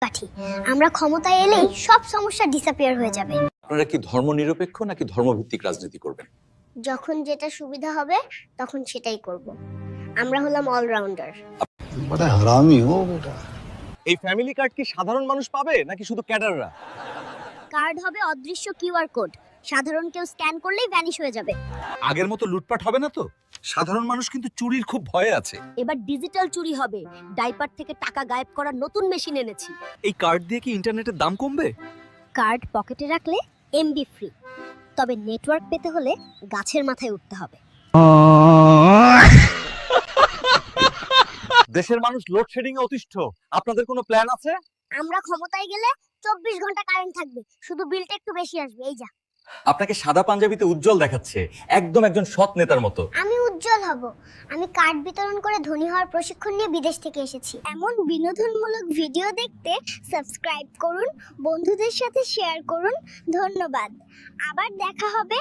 পাঠি। আমরা ক্ষমতায় এলেই সব সমস্যা ডিসঅ্যাপিয়ার হয়ে যাবে। আপনারা কি ধর্মনিরপেক্ষ নাকি ধর্মভিত্তিক রাজনীতি করবেন? যখন যেটা সুবিধা হবে তখন সেটাই করব। আমরা হলাম অলরাউন্ডার। बड़ा हरामी हो बेटा। এই ফ্যামিলি কার্ড কি সাধারণ মানুষ পাবে নাকি শুধু ক্যাডাররা? কার্ড হবে অদৃশ্য কিউআর কোড। সাধারণ কেউ স্ক্যান করলেই ভ্যানিশ হয়ে যাবে। আগের মতো লুটপাট হবে না তো? সাধারণ মানুষ কিন্তু চুরির খুব ভয়ে আছে। এবার ডিজিটাল চুরি হবে। ডাইপার থেকে টাকা গায়েব করার নতুন মেশিন এনেছি। এই কার্ড দিয়ে কি ইন্টারনেটের দাম কমবে? কার্ড পকেটে রাখলে এমবি ফ্রি। তবে নেটওয়ার্ক পেতে হলে গাছের মাথায় উঠতে হবে। দেশের মানুষ লোডশেডিং এ অতিষ্ঠ। আপনাদের কোনো প্ল্যান আছে? আমরা ক্ষমতায় গেলে 24 ঘন্টা কারেন্ট থাকবে, শুধু বিলটা একটু বেশি আসবে। এই যা। আপনাকে সাদা পাঞ্জাবিতে উজ্জ্বল দেখাচ্ছে, একদম একজন সৎ নেতার মতো। আমি উজ্জ্বল হব। আমি কার্ড বিতরণ করে ধনী হওয়ার প্রশিক্ষণ নিয়ে বিদেশ থেকে এসেছি। এমন বিনোদনমূলক ভিডিও দেখতে সাবস্ক্রাইব করুন, বন্ধুদের সাথে শেয়ার করুন। ধন্যবাদ। আবার দেখা হবে।